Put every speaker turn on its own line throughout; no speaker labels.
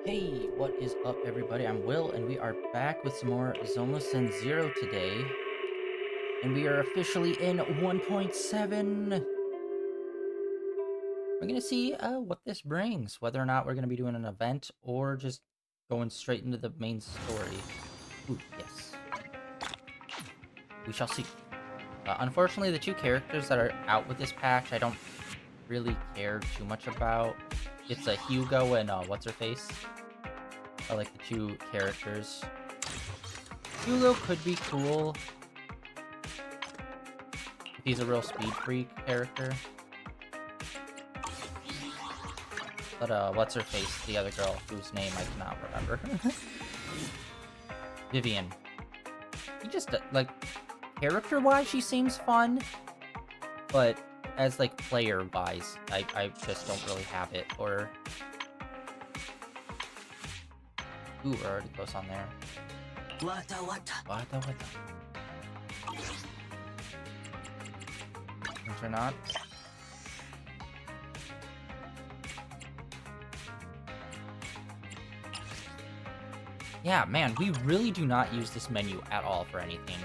Hey, what is up, everybody? I'm Will, and we are back with some more Zenless Zone Zero today. And we are officially in 1.7. We're going to see what this brings, whether or not we're going to be doing an event or just going straight into the main story. Ooh, yes. We shall see. Unfortunately, the two characters that are out with this patch, I don't really care too much about. It's a Hugo and what's-her-face. I like the two characters. Hugo could be cool if he's a real speed freak character. But what's her face? The other girl whose name I cannot remember. Vivian. He just like character-wise, she seems fun, but as like player-wise, I just don't really have it for her. Ooh, we're already close on there. Wata wata. Or not. Yeah, man, we really do not use this menu at all for anything.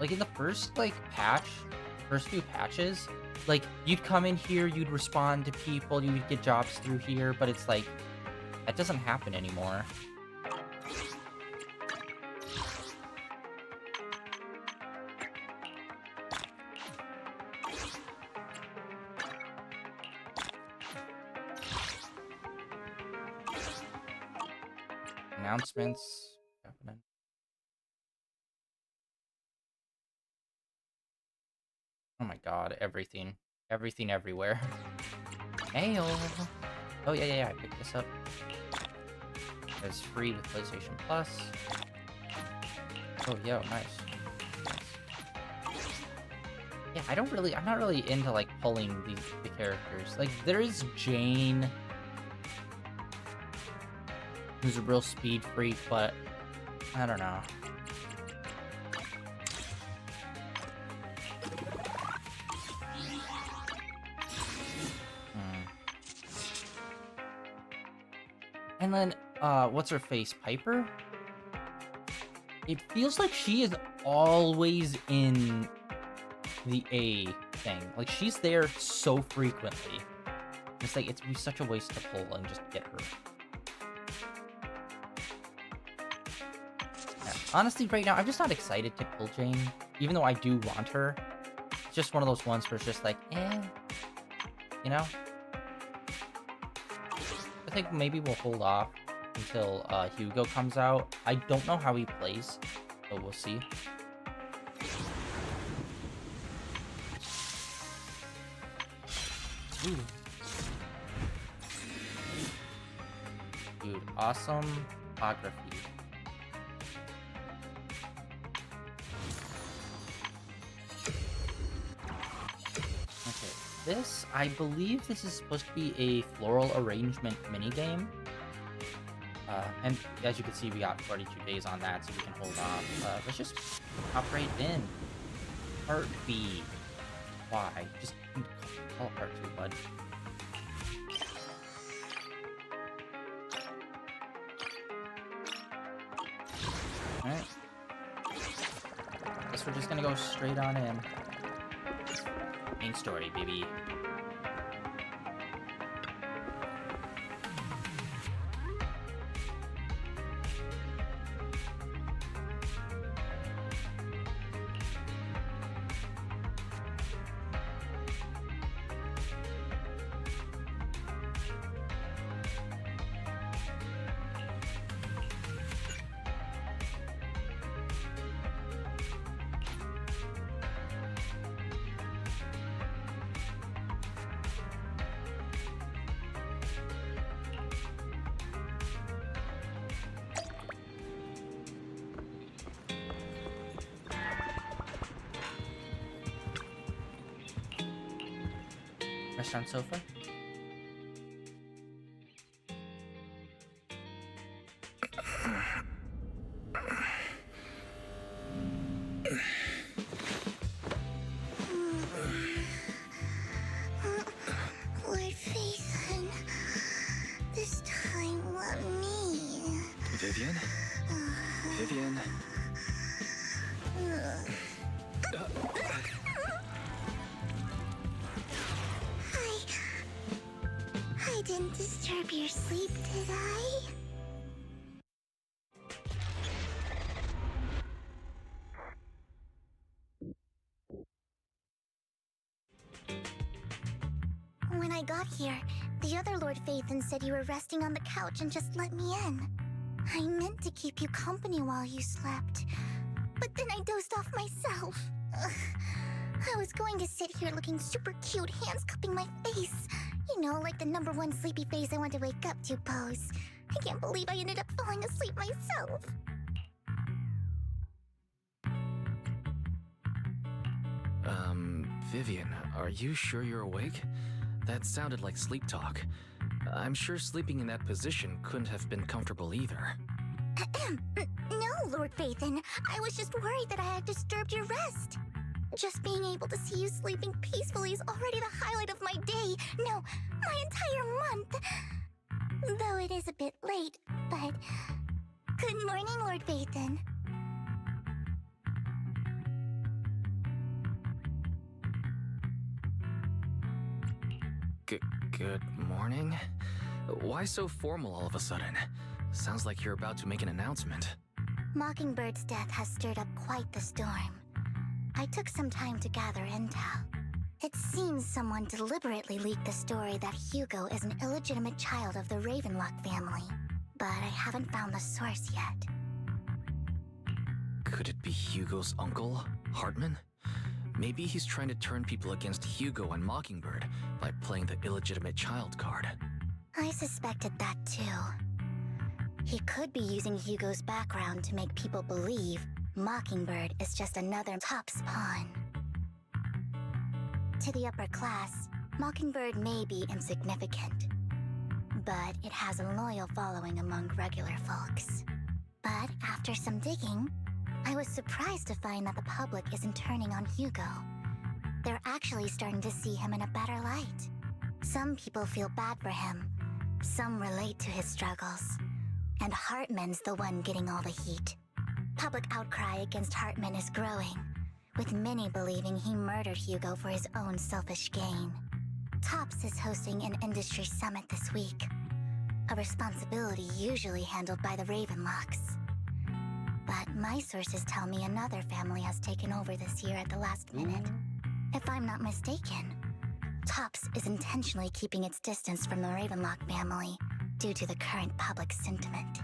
Like in the first first few patches, like you'd come in here, you'd respond to people, you'd get jobs through here, but it's like that doesn't happen anymore. Announcements happening. Oh my god, everything. Everything everywhere. Mail! Oh yeah, I picked this up. It's free with PlayStation Plus. Oh, yo, nice. Yeah, I'm not really into, like, pulling the characters. Like, there is Jane, who's a real speed freak, but I don't know. And then, what's her face? Piper? It feels like she is always in the A thing. Like, she's there so frequently. It's like, it'd be such a waste to pull and just get her. Yeah. Honestly, right now, I'm just not excited to pull Jane, even though I do want her. It's just one of those ones where it's just like, you know? I think maybe we'll hold off until Hugo comes out. I don't know how he plays, so we'll see. Ooh. Dude, awesome photography. Okay, this, I believe this is supposed to be a floral arrangement minigame. And as you can see, we got 42 days on that, so we can hold off. Let's just hop right in. Part B. Why? Just call it part 2, bud. Alright. Guess we're just gonna go straight on in. Main story, baby. Restaurant sofa.
Vivian.
I didn't disturb your sleep, did I? When I got here, the other Lord Phaethon said you were resting on the couch and just let me in. I meant to keep you company while you slept, but then I dozed off myself. Ugh. I was going to sit here looking super cute, hands cupping my face. You know, like the #1 sleepy face I want to wake up to pose. I can't believe I ended up falling asleep myself.
Vivian, are you sure you're awake? That sounded like sleep talk. I'm sure sleeping in that position couldn't have been comfortable either.
No, Lord Phaethon. I was just worried that I had disturbed your rest. Just being able to see you sleeping peacefully is already the highlight of my day. No, my entire month. Though it is a bit late, but... Good morning, Lord Phaethon.
Good morning? Why so formal all of a sudden? Sounds like you're about to make an announcement.
Mockingbird's death has stirred up quite the storm. I took some time to gather intel. It seems someone deliberately leaked the story that Hugo is an illegitimate child of the Ravenlock family, but I haven't found the source yet.
Could it be Hugo's uncle, Hartman? Maybe he's trying to turn people against Hugo and Mockingbird by playing the illegitimate child card.
I suspected that too. He could be using Hugo's background to make people believe Mockingbird is just another Top's pawn. To the upper class, Mockingbird may be insignificant, but it has a loyal following among regular folks. But after some digging, I was surprised to find that the public isn't turning on Hugo. They're actually starting to see him in a better light. Some people feel bad for him, some relate to his struggles, and Hartman's the one getting all the heat. Public outcry against Hartman is growing, with many believing he murdered Hugo for his own selfish gain. Tops is hosting an industry summit this week, a responsibility usually handled by the Ravenlocks. But my sources tell me another family has taken over this year at the last minute. If I'm not mistaken, Tops is intentionally keeping its distance from the Ravenlock family due to the current public sentiment.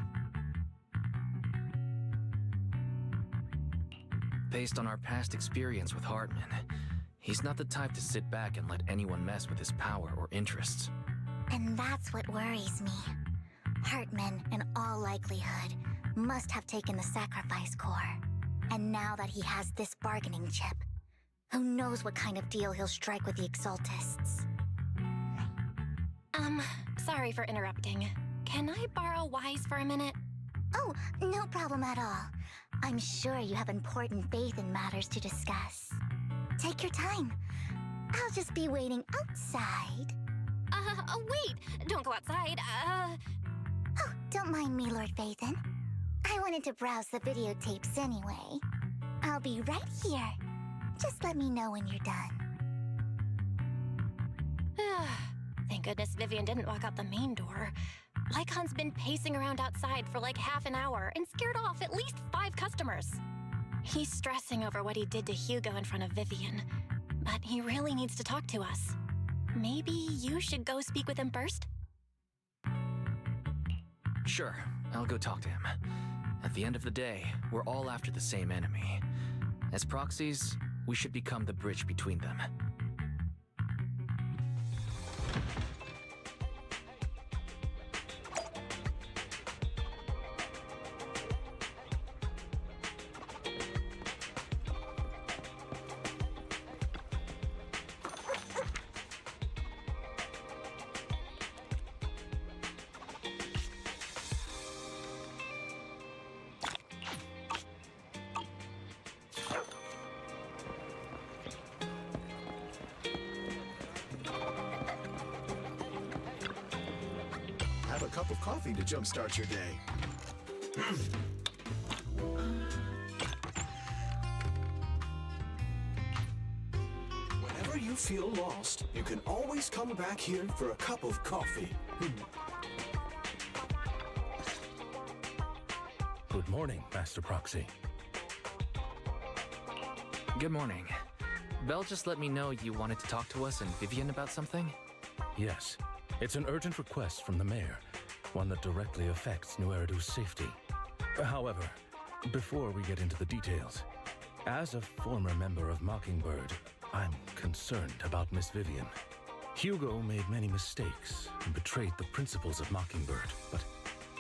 Based on our past experience with Hartman, he's not the type to sit back and let anyone mess with his power or interests.
And that's what worries me. Hartman, in all likelihood, must have taken the sacrifice core. And now that he has this bargaining chip, who knows what kind of deal he'll strike with the Exaltists.
Sorry for interrupting. Can I borrow Wise for a minute?
Oh, no problem at all. I'm sure you have important faith in matters to discuss. Take your time. I'll just be waiting outside.
Wait! Don't go outside,
Oh, don't mind me, Lord Phaethon. I wanted to browse the videotapes anyway. I'll be right here. Just let me know when you're done.
Thank goodness Vivian didn't walk out the main door. Lycon's been pacing around outside for like half an hour and scared off at least 5 customers. He's stressing over what he did to Hugo in front of Vivian, but he really needs to talk to us. Maybe you should go speak with him first?
Sure, I'll go talk to him. At the end of the day, we're all after the same enemy. As proxies, we should become the bridge between them.
Have a cup of coffee to jumpstart your day. you feel lost, you can always come back here for a cup of coffee.
Good morning, Master Proxy.
Good morning. Belle just let me know you wanted to talk to us and Vivian about something?
Yes, it's an urgent request from the mayor, one that directly affects New Eridu's safety. However, before we get into the details, as a former member of Mockingbird, I'm concerned about Miss Vivian. Hugo made many mistakes and betrayed the principles of Mockingbird, but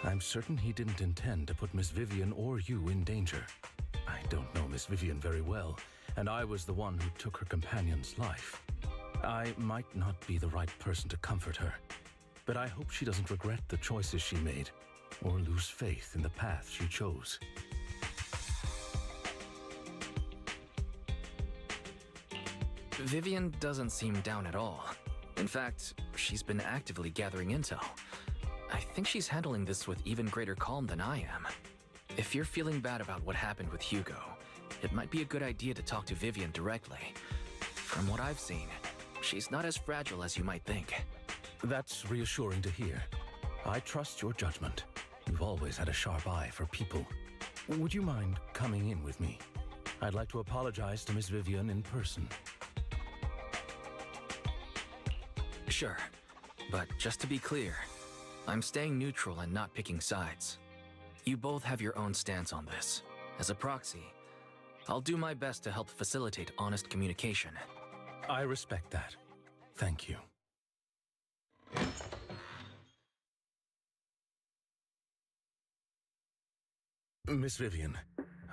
I'm certain he didn't intend to put Miss Vivian or you in danger. I don't know Miss Vivian very well, and I was the one who took her companion's life. I might not be the right person to comfort her, but I hope she doesn't regret the choices she made or lose faith in the path she chose.
Vivian doesn't seem down at all. In fact, she's been actively gathering intel. I think she's handling this with even greater calm than I am. If you're feeling bad about what happened with Hugo, it might be a good idea to talk to Vivian directly. From what I've seen, she's not as fragile as you might think.
That's reassuring to hear. I trust your judgment. You've always had a sharp eye for people. Would you mind coming in with me? I'd like to apologize to Miss Vivian in person.
Sure, but just to be clear, I'm staying neutral and not picking sides. You both have your own stance on this. As a proxy, I'll do my best to help facilitate honest communication.
I respect that. Thank you. Miss Vivian,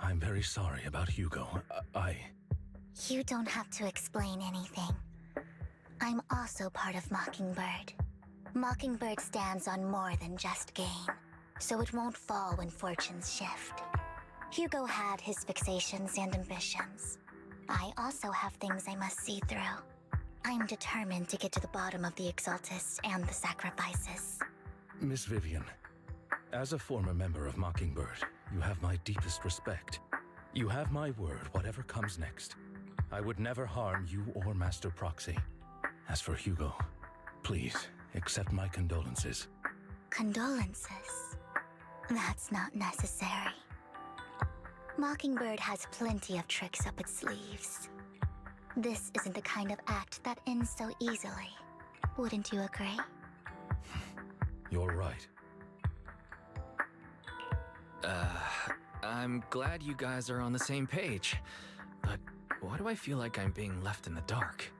I'm very sorry about Hugo.
You don't have to explain anything. I'm also part of Mockingbird. Mockingbird stands on more than just gain, so it won't fall when fortunes shift. Hugo had his fixations and ambitions. I also have things I must see through. I'm determined to get to the bottom of the Exaltists and the sacrifices.
Miss Vivian, as a former member of Mockingbird, you have my deepest respect. You have my word, whatever comes next. I would never harm you or Master Proxy. As for Hugo, please accept my condolences.
Condolences? That's not necessary. Mockingbird has plenty of tricks up its sleeves. This isn't the kind of act that ends so easily. Wouldn't you agree?
You're right.
I'm glad you guys are on the same page, but why do I feel like I'm being left in the dark?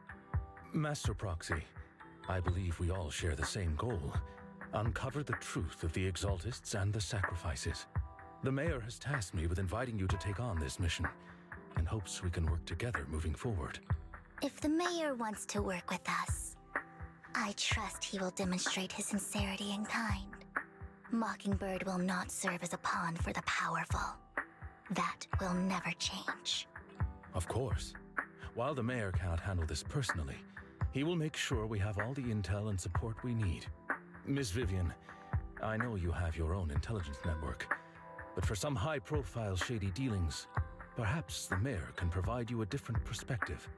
Master Proxy, I believe we all share the same goal. Uncover the truth of the Exaltists and the sacrifices. The mayor has tasked me with inviting you to take on this mission, and hopes we can work together moving forward.
If the mayor wants to work with us, I trust he will demonstrate his sincerity and kind. Mockingbird will not serve as a pawn for the powerful. That will never change.
Of course. While the mayor cannot handle this personally, he will make sure we have all the intel and support we need. Miss Vivian, I know you have your own intelligence network, but for some high-profile shady dealings, perhaps the mayor can provide you a different perspective.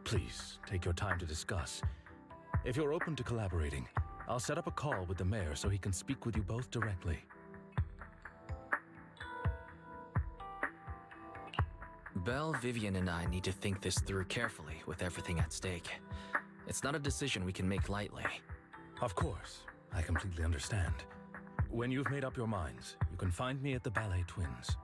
Please, take your time to discuss. If you're open to collaborating, I'll set up a call with the mayor so he can speak with you both directly.
Belle, Vivian, and I need to think this through carefully with everything at stake. It's not a decision we can make lightly.
Of course, I completely understand. When you've made up your minds, you can find me at the Ballet Twins.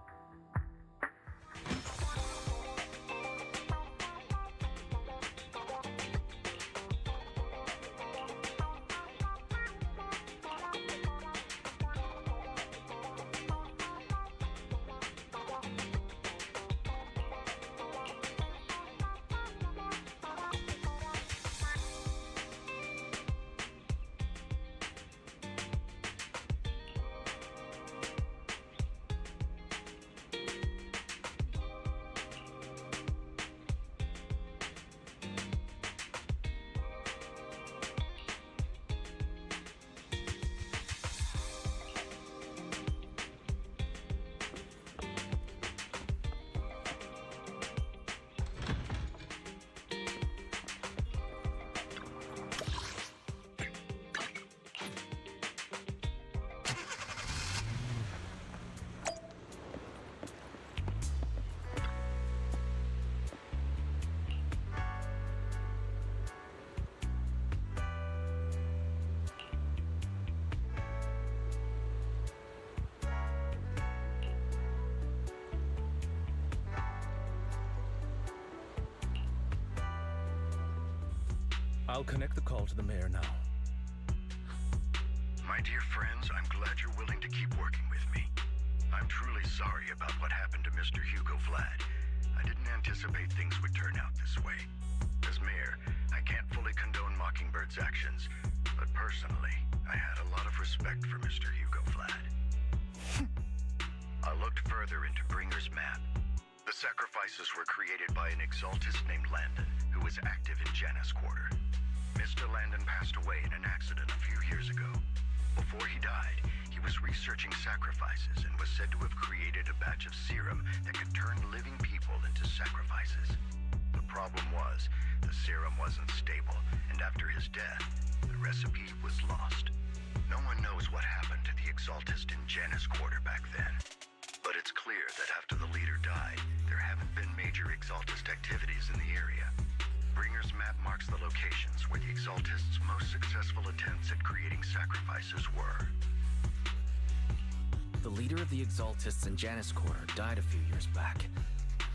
I'll connect the call to the mayor now.
My dear friends, I'm glad you're willing to keep working with me. I'm truly sorry about what happened to Mr. Hugo Vlad. I didn't anticipate things would turn out this way. As mayor, I can't fully condone Mockingbird's actions, but personally, I had a lot of respect for Mr. Hugo Vlad. I looked further into Bringer's map. The sacrifices were created by an exaltist named Landon, who was active in Janus Quarter. Mr. Landon passed away in an accident a few years ago. Before he died, he was researching sacrifices and was said to have created a batch of serum that could turn living people into sacrifices. The problem was, the serum wasn't stable, and after his death, the recipe was lost. No one knows what happened to the exaltist in Janus Quarter back then. But it's clear that after the leader died, there haven't been major exaltist activities in the area. Bringer's map marks the locations where the exaltists' most successful attempts at creating sacrifices were.
The leader of the exaltists in Janus Quarter died a few years back.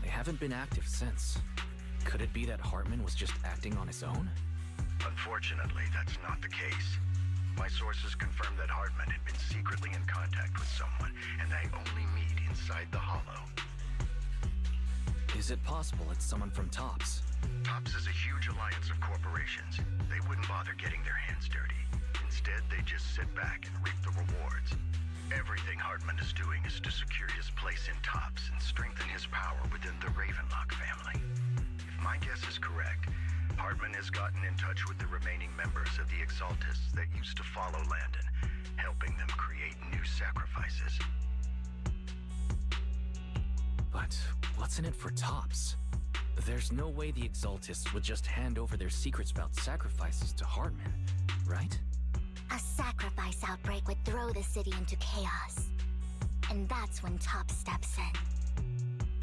They haven't been active since. Could it be that Hartman was just acting on his own?
Unfortunately, that's not the case. My sources confirm that Hartman had been secretly in contact with someone, and they only meet inside the Hollow.
Is it possible it's someone from TOPS?
TOPS is a huge alliance of corporations. They wouldn't bother getting their hands dirty. Instead, they just sit back and reap the rewards. Everything Hartman is doing is to secure his place in TOPS and strengthen his power within the Ravenlock family. If my guess is correct, Hartman has gotten in touch with the remaining members of the Exaltists that used to follow Landon, helping them create new sacrifices.
But what's in it for TOPS? There's no way the Exaltists would just hand over their secrets about sacrifices to Hartman, right?
A sacrifice outbreak would throw the city into chaos. And that's when TOPS steps in,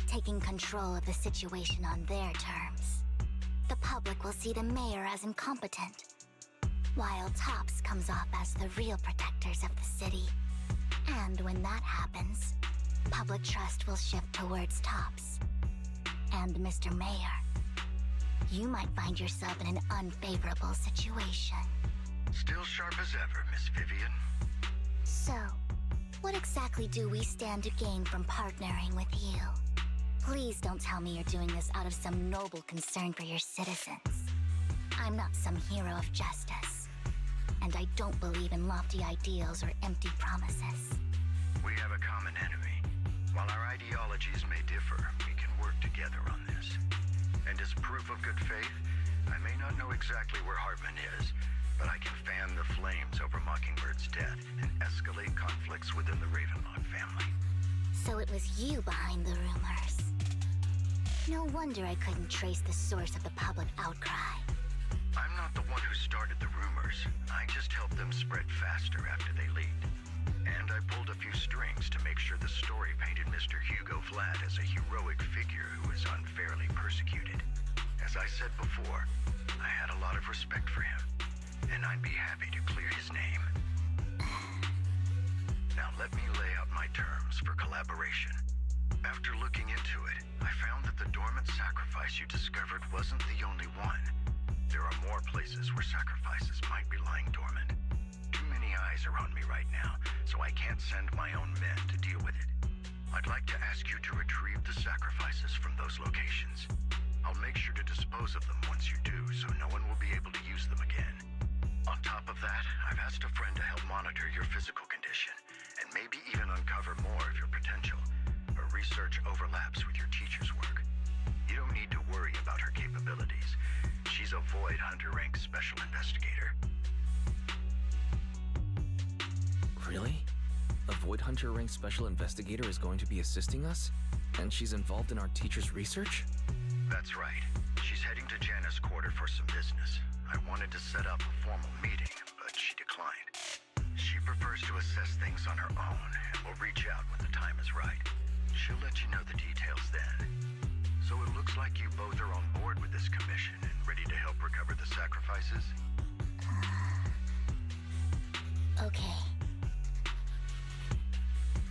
taking control of the situation on their terms. The public will see the mayor as incompetent, while TOPS comes off as the real protectors of the city. And when that happens, public trust will shift towards TOPS. And Mr. Mayor, you might find yourself in an unfavorable situation.
Still sharp as ever, Miss Vivian.
So, what exactly do we stand to gain from partnering with you? Please don't tell me you're doing this out of some noble concern for your citizens. I'm not some hero of justice, and I don't believe in lofty ideals or empty promises.
We have a common enemy. While our ideologies may differ, we can work together on this. And as proof of good faith, I may not know exactly where Hartman is, but I can fan the flames over Mockingbird's death and escalate conflicts within the Ravenlock family.
So it was you behind the rumors. No wonder I couldn't trace the source of the public outcry.
I'm not the one who started the rumors. I just helped them spread faster after they leaked. And I pulled a few strings to make sure the story painted Mr. Hugo Vlad as a heroic figure who was unfairly persecuted. As I said before, I had a lot of respect for him, and I'd be happy to clear his name. Now let me lay out my terms for collaboration. After looking into it, I found that the dormant sacrifice you discovered wasn't the only one. There are more places where sacrifices might be lying dormant. Too many eyes are on me right now, so I can't send my own men to deal with it. I'd like to ask you to retrieve the sacrifices from those locations. I'll make sure to dispose of them once you do, so no one will be able to use them again. On top of that, I've asked a friend to help monitor your physical condition, and maybe even uncover more of your potential. Her research overlaps with your teacher's work. You don't need to worry about her capabilities. She's a Void Hunter rank special investigator.
Really? A Void Hunter rank special investigator is going to be assisting us? And she's involved in our teacher's research?
That's right. She's heading to Janus Quarter for some business. I wanted to set up a formal meeting, but she declined. She prefers to assess things on her own, and will reach out when the time is right. She'll let you know the details then. So it looks like you both are on board with this commission and ready to help recover the sacrifices?
Okay.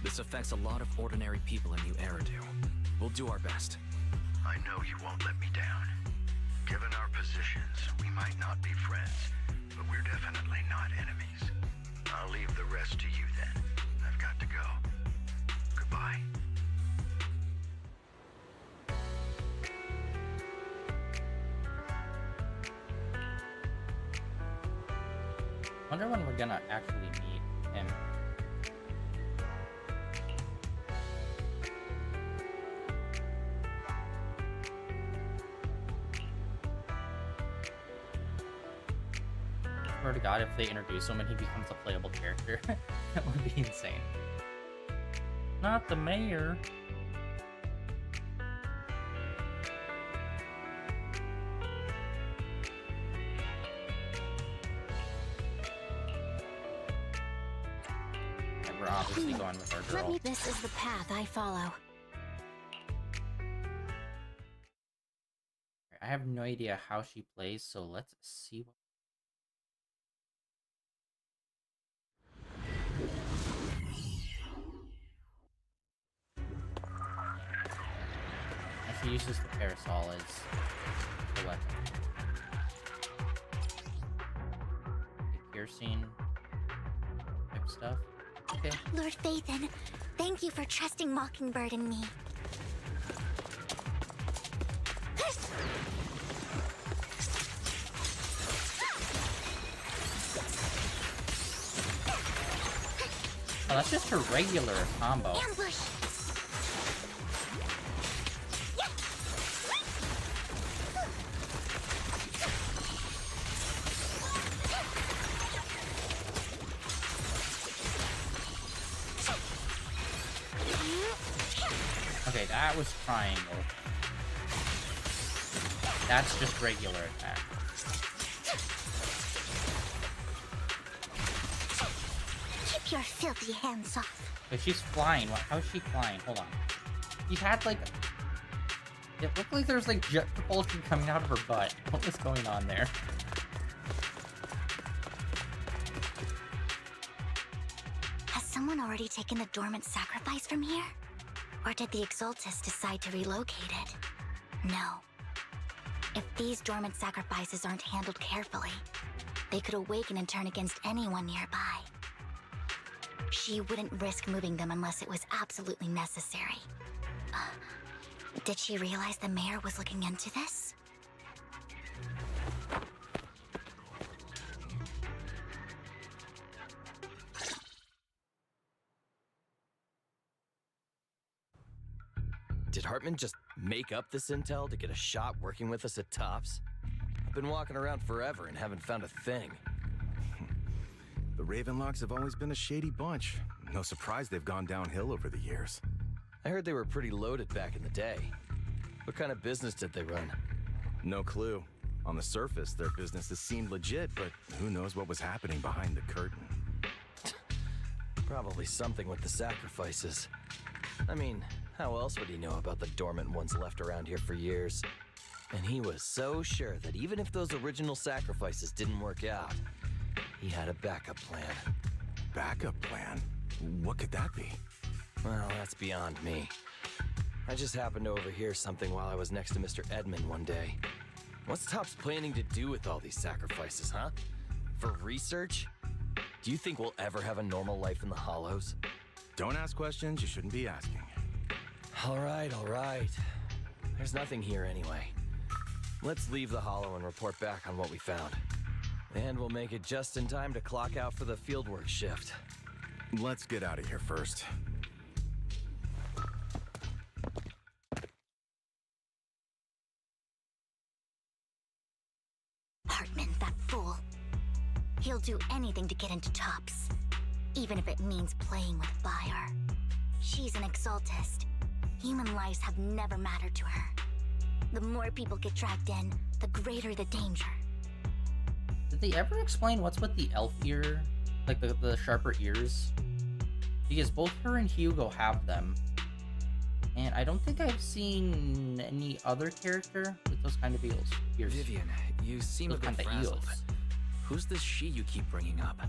This affects a lot of ordinary people in New Eridu. We'll do our best.
I know you won't let me down. Given our positions, we might not be friends, but we're definitely not enemies. I'll leave the rest to you then. I've got to go. Goodbye.
Wonder when we're gonna actually meet him. Swear to God, if they introduce him and he becomes a playable character, that would be insane. Not the mayor. And we're obviously going with our
Let
girl.
me. This is the path I follow.
I have no idea how she plays, so let's see what. And she uses the parasol as the weapon. The piercing type stuff. Okay.
Lord Phaethon, thank you for trusting Mockingbird and me.
Oh, that's just her regular combo.
Ambush!
Okay, that was triangle. That's just regular attack.
Keep your filthy hands off.
But she's flying. How is she flying? Hold on. She had like... It looked like there was like jet propulsion coming out of her butt. What was going on there?
Has someone already taken the dormant sacrifice from here? Or did the Exaltus decide to relocate it? No. If these dormant sacrifices aren't handled carefully, they could awaken and turn against anyone nearby. She wouldn't risk moving them unless it was absolutely necessary. Did she realize the mayor was looking into this?
Did Hartman just make up this intel to get a shot working with us at Tops? I've been walking around forever and haven't found a thing.
The Ravenlocks have always been a shady bunch. No surprise they've gone downhill over the years.
I heard they were pretty loaded back in the day. What kind of business did they run?
No clue. On the surface, their businesses seemed legit, but who knows what was happening behind the curtain.
Probably something with the sacrifices. I mean, how else would he know about the dormant ones left around here for years? And he was so sure that even if those original sacrifices didn't work out, he had a backup plan.
Backup plan? What could that be?
Well, that's beyond me. I just happened to overhear something while I was next to Mr. Edmund one day. What's Tops planning to do with all these sacrifices, huh? For research? Do you think we'll ever have a normal life in the Hollows?
Don't ask questions you shouldn't be asking.
All right. There's nothing here anyway. Let's leave the Hollow and report back on what we found. And we'll make it just in time to clock out for the fieldwork shift.
Let's get out of here first.
Hartman, that fool. He'll do anything to get into Tops, even if it means playing with fire. She's an Exaltist. Human lives have never mattered to her. The more people get dragged in, the greater the danger.
Did they ever explain what's with the elf ear? Like the sharper ears? Because both her and Hugo have them. And I don't think I've seen any other character with those kind of ears.
Vivian, you seem
Those
a bit
kind of
frazzled.
eels.
Who's this she you keep bringing up?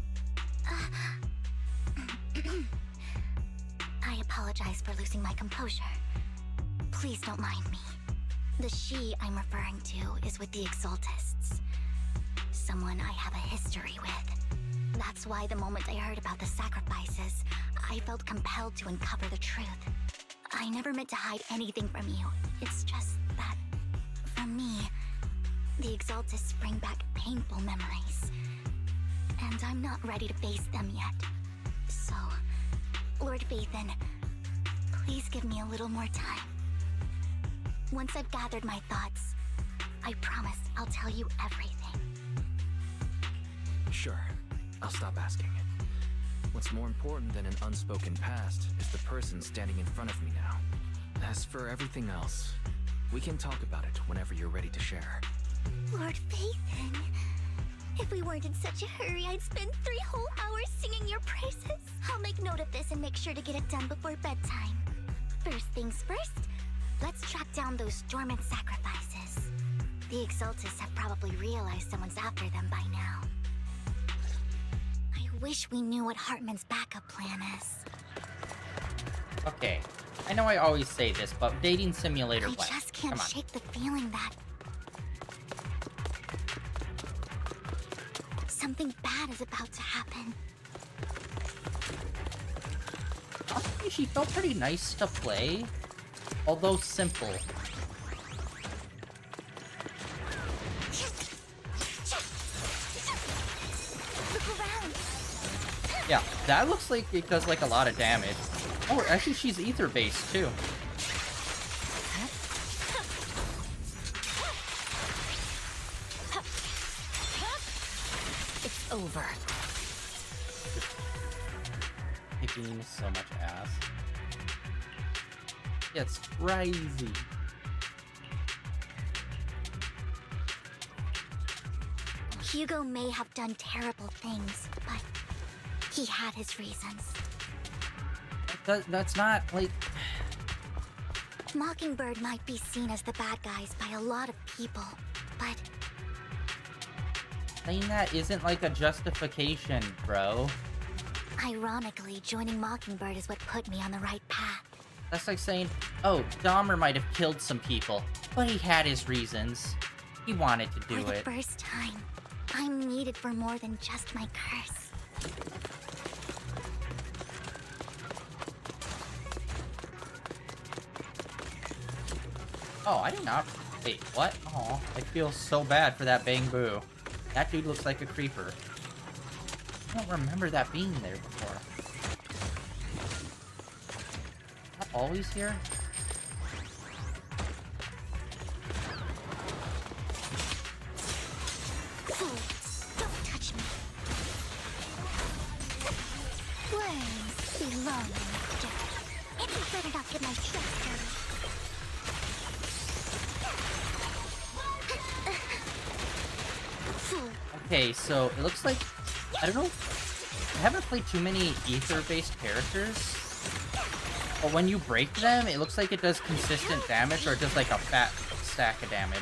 I apologize for losing my composure. Please don't mind me. The she I'm referring to is with the Exaltists. Someone I have a history with. That's why the moment I heard about the sacrifices, I felt compelled to uncover the truth. I never meant to hide anything from you. It's just that, for me, the Exaltists bring back painful memories. And I'm not ready to face them yet. So, Lord Vathan, please give me a little more time. Once I've gathered my thoughts, I promise I'll tell you everything.
Sure, I'll stop asking. What's more important than an unspoken past is the person standing in front of me now. As for everything else, we can talk about it whenever you're ready to share.
Lord Vathan, if we weren't in such a hurry, I'd spend 3 whole hours singing your praises. I'll make note of this and make sure to get it done before bedtime. First things first, let's track down those dormant sacrifices. The Exaltists have probably realized someone's after them by now. I wish we knew what Hartman's backup plan is.
Okay. I know I always say this, but dating simulator
I
what?
just can't
Come on.
shake the feeling that something bad is about to happen.
Honestly, she felt pretty nice to play, although simple.
Look around.
Yeah, that looks like it does like a lot of damage. Oh, actually she's ether based too.
It's over.
Kicking so much ass. Yeah, it's crazy.
Hugo may have done terrible things, but he had his reasons.
That's not like...
Mockingbird might be seen as the bad guys by a lot of people, but
Saying that isn't like a justification, bro.
ironically, joining Mockingbird is what put me on the right path.
That's like saying, oh, Dahmer might have killed some people, but he had his reasons. He wanted to do
For the
it.
first time, I'm needed for more than just my curse.
Oh, I did not... Wait, what? Oh, I feel so bad for that Bang Boo. That dude looks like a creeper. I don't remember that being there before. Is that always here?
Fool, don't touch me. Worms belong in the dirt. And you better not get my chest dirty. Fool.
Okay, so it looks like... I don't know... I haven't played too many ether-based characters. But when you break them, it looks like it does consistent damage, or it does like a fat stack of damage.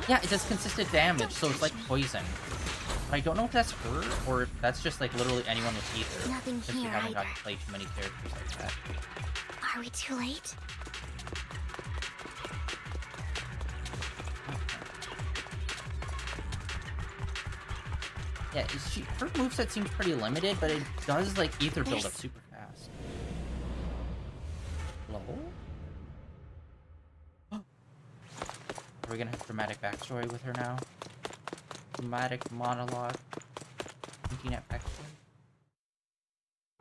Yeah, it does consistent damage, so it's like poison. But I don't know if that's her, or if that's just like literally anyone with ether.
Nothing
Since we
here
haven't
either.
gotten to play too many characters like that.
Are we too late?
Yeah, her moveset seems pretty limited, but it does like ether build up super fast. Hello? Are we gonna have dramatic backstory with her now? Dramatic monologue. Internet backstory.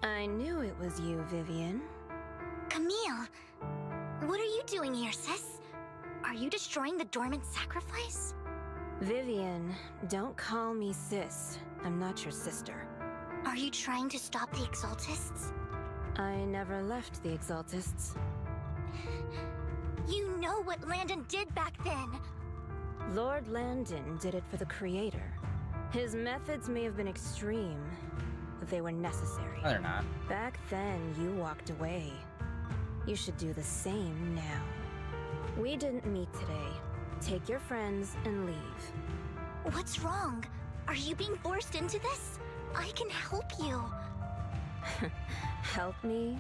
I knew it was you, Vivian.
Camille, what are you doing here, sis? Are you destroying the dormant sacrifice?
Vivian, don't call me sis. I'm not your sister.
Are you trying to stop the Exaltists?
I never left the Exaltists.
You know what Landon did back then.
Lord Landon did it for the Creator. His methods may have been extreme, but they were necessary.
No, they're not.
Back then, you walked away. You should do the same now. We didn't meet today. Take your friends and leave.
What's wrong? Are you being forced into this? I can help you.
Help me?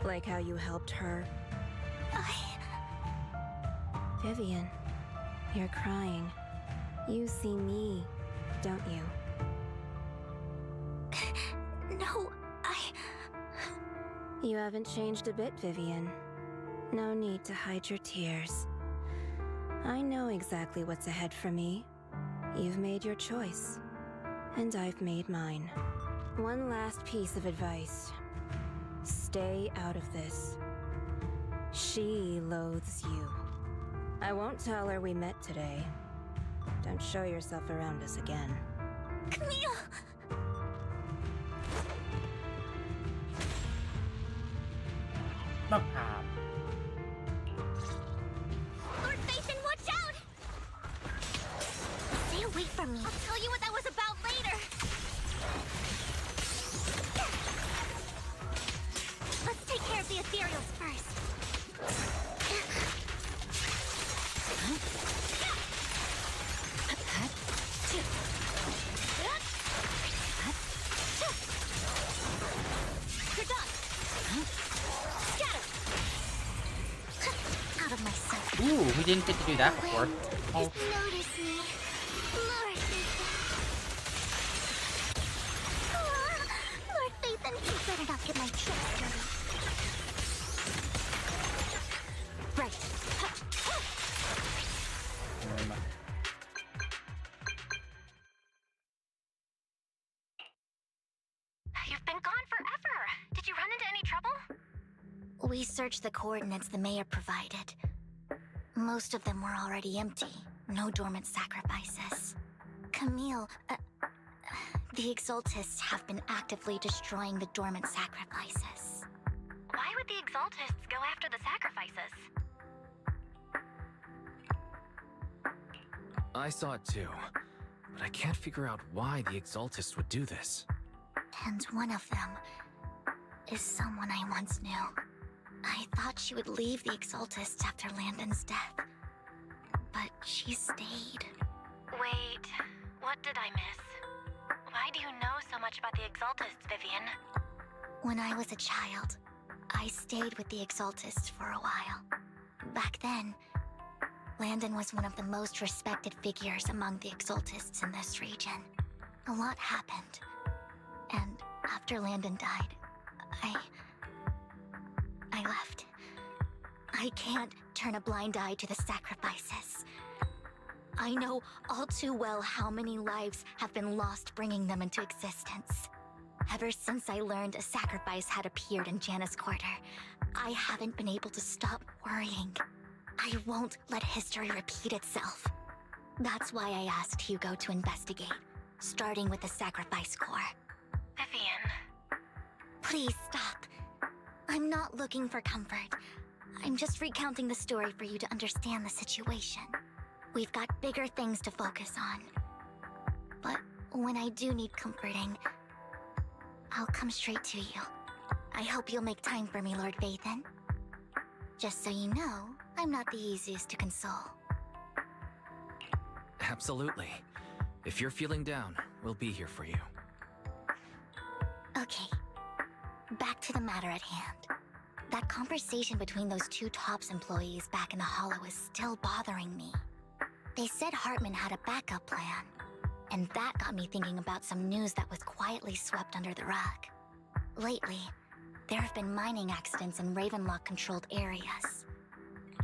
Like how you helped her? Vivian, you're crying. You see me, don't you?
No,
You haven't changed a bit, Vivian. No need to hide your tears. I know exactly what's ahead for me. You've made your choice, and I've made mine. One last piece of advice. Stay out of this. She loathes you. I won't tell her we met today. Don't show yourself around us again.
Camille!
No,
Lord Nathan, watch out! Stay away from me. I'll tell you what that was about later. Let's take care of the ethereals first. You're done. Scatter. Out of my sight.
ooh, we didn't get to do that before. Oh,
Just notice me. Lord Nathan. Lord Nathan, you better not get my tricks dirty. Right.
You've been gone forever. Did you run into any trouble?
We searched the coordinates the mayor provided. Most of them were already empty. No dormant sacrifices. Camille, the Exaltists have been actively destroying the dormant sacrifices.
Why would the Exaltists go after the sacrifices?
I saw it too, but I can't figure out why the Exaltists would do this.
And one of them is someone I once knew. I thought she would leave the Exaltists after Landon's death. But she stayed.
Wait, what did I miss? Why do you know so much about the Exaltists, Vivian?
When I was a child, I stayed with the Exaltists for a while. Back then, Landon was one of the most respected figures among the Exaltists in this region. A lot happened. And after Landon died, I left. I can't turn a blind eye to the sacrifices. I know all too well how many lives have been lost bringing them into existence. Ever since I learned a sacrifice had appeared in Janus Quarter, I haven't been able to stop worrying. I won't let history repeat itself. That's why I asked Hugo to investigate, starting with the Sacrifice Corps.
Vivian.
Please stop. I'm not looking for comfort. I'm just recounting the story for you to understand the situation. We've got bigger things to focus on. But when I do need comforting, I'll come straight to you. I hope you'll make time for me, Lord Vathan. Just so you know, I'm not the easiest to console.
Absolutely. If you're feeling down, we'll be here for you.
Okay, back to the matter at hand. That conversation between those two TOPS employees back in the Hollow is still bothering me. They said Hartman had a backup plan, and that got me thinking about some news that was quietly swept under the rug. Lately, there have been mining accidents in Ravenlock-controlled areas.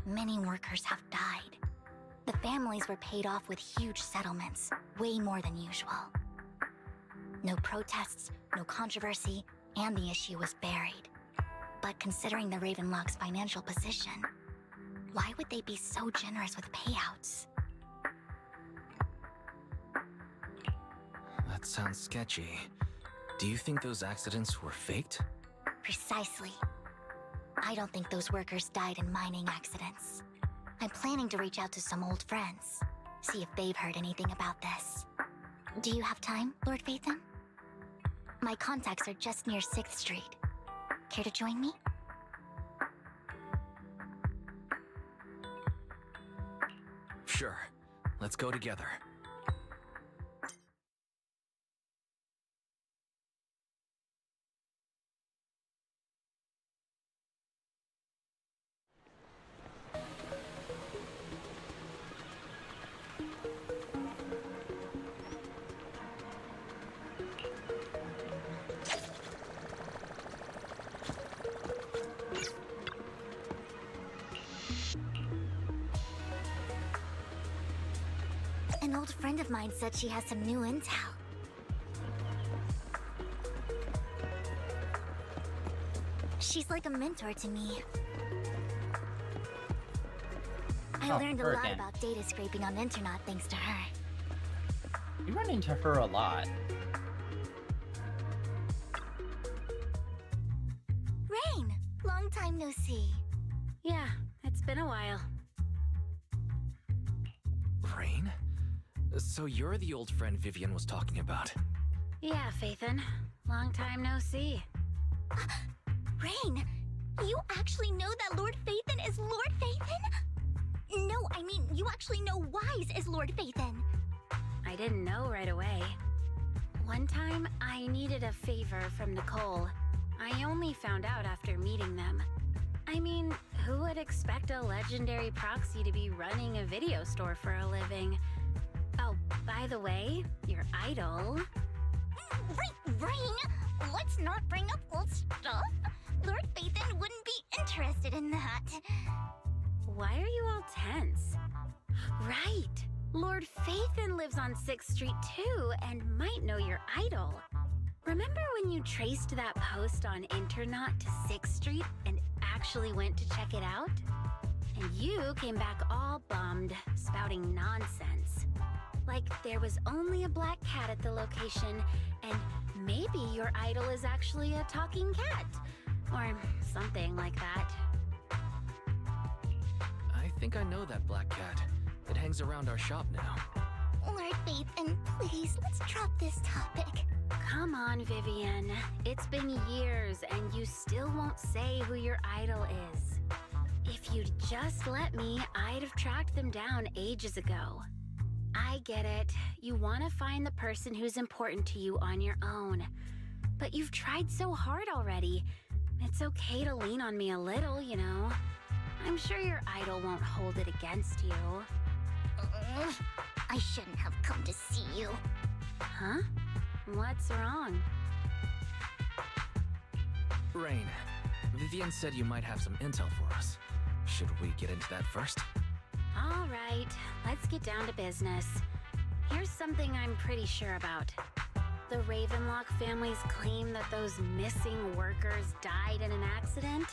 Many workers have died. The families were paid off with huge settlements, way more than usual. No protests, no controversy, and the issue was buried. But considering the Ravenlock's financial position, why would they be so generous with payouts?
That sounds sketchy. Do you think those accidents were faked?
Precisely. I don't think those workers died in mining accidents. I'm planning to reach out to some old friends, see if they've heard anything about this. Do you have time, Lord Vathan? My contacts are just near 6th Street. Care to join me?
Sure. Let's go together.
An old friend of mine said she has some new intel. She's like a mentor to me. I learned a
her
lot
again.
about data scraping on Internet thanks to her.
You run into her a lot.
Rain! Long time no see.
Yeah, it's been a while.
Rain? So you're the old friend Vivian was talking about.
Yeah, Phaethon. Long time no see.
Rain! You actually know that Lord Phaethon is Lord Phaethon? No, I mean, you actually know Wise is Lord Phaethon.
I didn't know right away. One time, I needed a favor from Nicole. I only found out after meeting them. I mean, who would expect a legendary proxy to be running a video store for a living? Oh, by the way, your idol...
Rain, let's not bring up old stuff. Lord Phaethon wouldn't be interested in that.
Why are you all tense? Right! Lord Phaethon lives on 6th Street too, and might know your idol. Remember when you traced that post on Internet to 6th Street and actually went to check it out? And you came back all bummed, spouting nonsense. Like there was only a black cat at the location, and maybe your idol is actually a talking cat. Or something like that.
I think I know that black cat. It hangs around our shop now.
Lord Phaethon, please, let's drop this topic.
Come on, Vivian. It's been years, and you still won't say who your idol is. If you'd just let me, I'd have tracked them down ages ago. I get it. You want to find the person who's important to you on your own. But you've tried so hard already. It's okay to lean on me a little, you know. I'm sure your idol won't hold it against you.
I shouldn't have come to see you.
Huh? What's wrong?
Rain, Vivian said you might have some intel for us. Should we get into that first?
All right, let's get down to business. Here's something I'm pretty sure about. The Ravenlock family's claim that those missing workers died in an accident?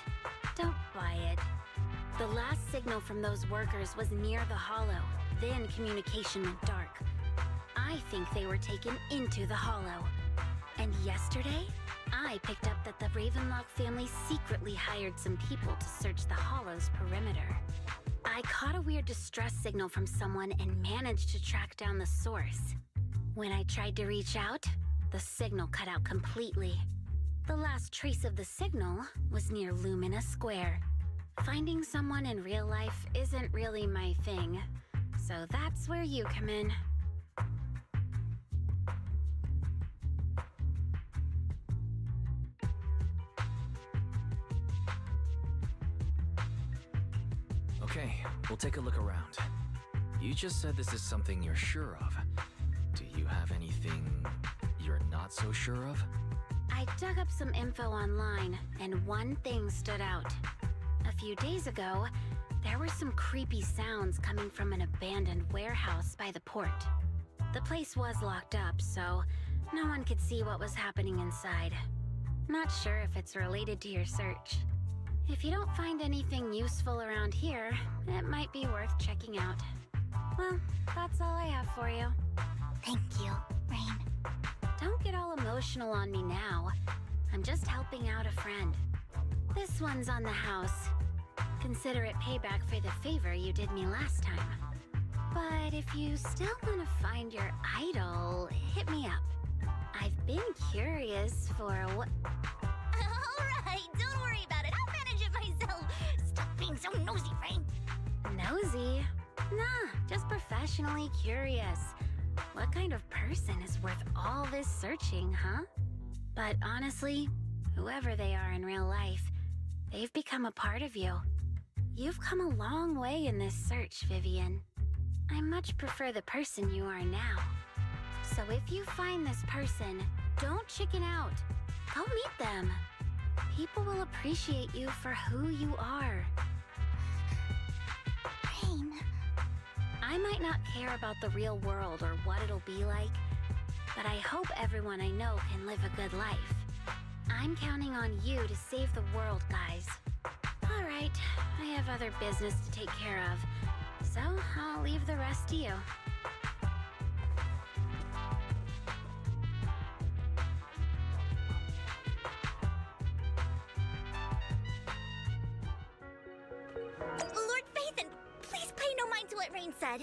Don't buy it. The last signal from those workers was near the Hollow. Then communication went dark. I think they were taken into the Hollow. And yesterday, I picked up that the Ravenlock family secretly hired some people to search the Hollow's perimeter. I caught a weird distress signal from someone and managed to track down the source. When I tried to reach out, the signal cut out completely. The last trace of the signal was near Lumina Square. Finding someone in real life isn't really my thing, so that's where you come in.
Okay, we'll take a look around. You just said this is something you're sure of. Do you have anything you're not so sure of?
I dug up some info online, and one thing stood out. A few days ago, there were some creepy sounds coming from an abandoned warehouse by the port. The place was locked up, so no one could see what was happening inside. Not sure if it's related to your search. If you don't find anything useful around here, it might be worth checking out. Well, that's all I have for you.
Thank you, Rain.
Don't get all emotional on me now. I'm just helping out a friend. This one's on the house. Consider it payback for the favor you did me last time. But if you still want to find your idol, hit me up. I've been curious for what...
Alright, don't worry about it. I'll manage it myself. Stop being so nosy, Rain.
Nosy? Nah, just professionally curious. What kind of person is worth all this searching, huh? But honestly, whoever they are in real life, they've become a part of you. You've come a long way in this search, Vivian. I much prefer the person you are now. So if you find this person, don't chicken out. Go meet them. People will appreciate you for who you are.
Rain.
I might not care about the real world or what it'll be like, but I hope everyone I know can live a good life. I'm counting on you to save the world, guys. All right, I have other business to take care of, so I'll leave the rest to you.
Lord Phaethon, please pay no mind to what Rain said.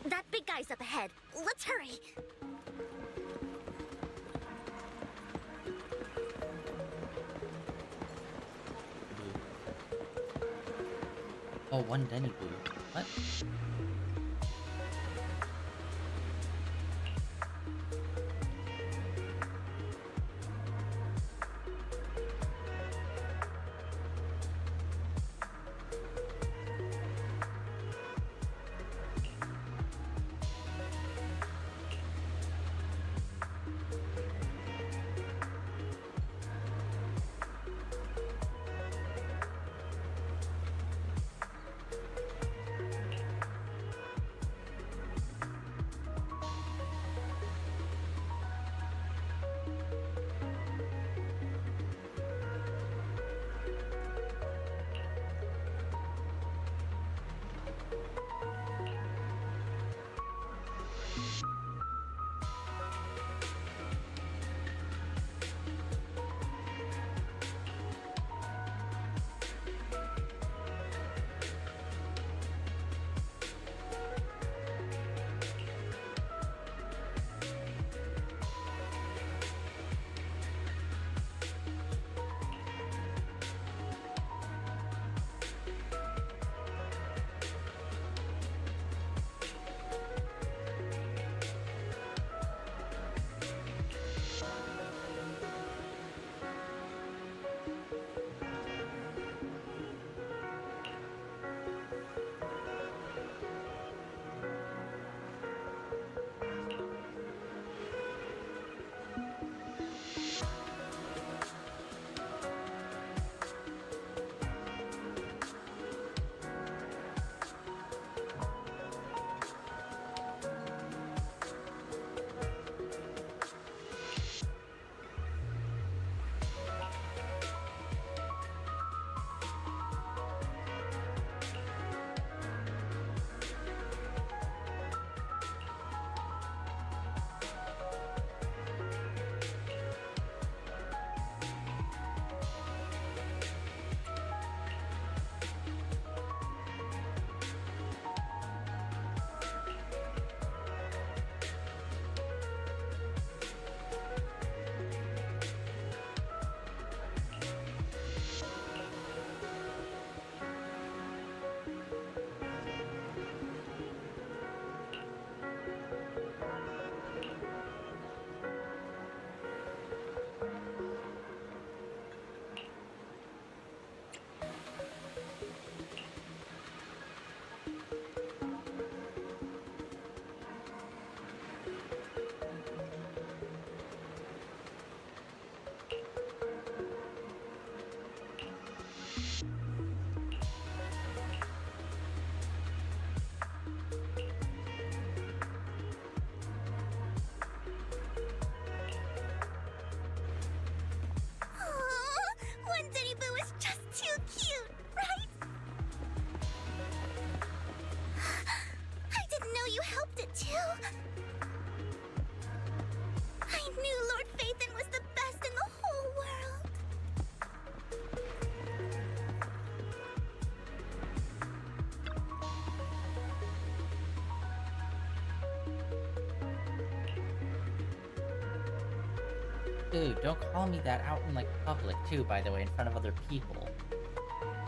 That big guy's up ahead. Let's hurry.
Oh, one Denny Blue. What? Dude, don't call me that out in, like, public, too, by the way, in front of other people.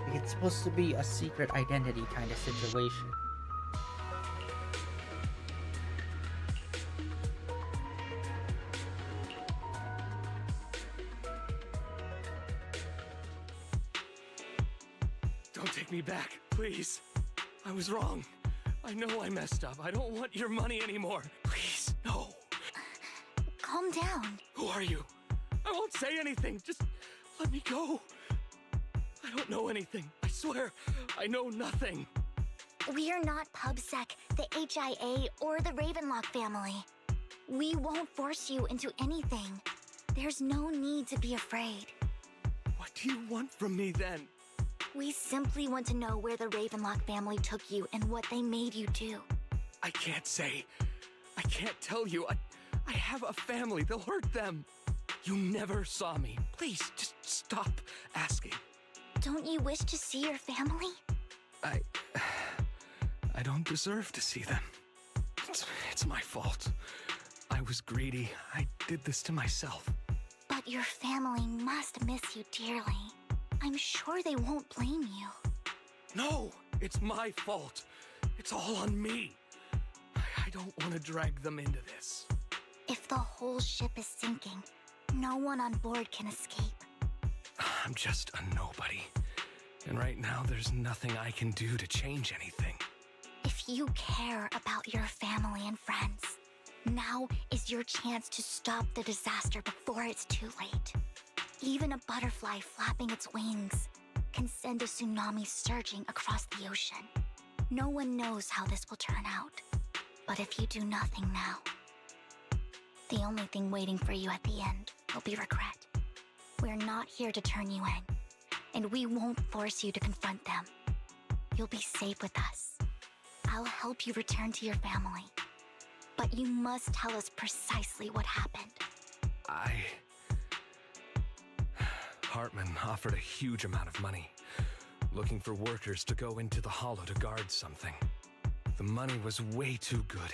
Like, it's supposed to be a secret identity kind of situation.
Don't take me back, please. I was wrong. I know I messed up. I don't want your money anymore. Please, no.
Calm down.
Who are you? I won't say anything. Just let me go. I don't know anything. I swear, I know nothing.
We are not PubSec, the HIA, or the Ravenlock family. We won't force you into anything. There's no need to be afraid.
What do you want from me then?
We simply want to know where the Ravenlock family took you and what they made you do.
I can't say. I can't tell you. I have a family. They'll hurt them. You never saw me. Please, just stop asking.
Don't you wish to see your family?
I don't deserve to see them. It's my fault. I was greedy. I did this to myself.
But your family must miss you dearly. I'm sure they won't blame you.
No, it's my fault. It's all on me. I don't want to drag them into this.
If the whole ship is sinking, no one on board can escape.
I'm just a nobody. And right now, there's nothing I can do to change anything.
If you care about your family and friends, now is your chance to stop the disaster before it's too late. Even a butterfly flapping its wings can send a tsunami surging across the ocean. No one knows how this will turn out. But if you do nothing now, the only thing waiting for you at the end will be regret. We're not here to turn you in, and we won't force you to confront them. You'll be safe with us. I'll help you return to your family. But you must tell us precisely what happened.
Hartman offered a huge amount of money, looking for workers to go into the hollow to guard something. The money was way too good.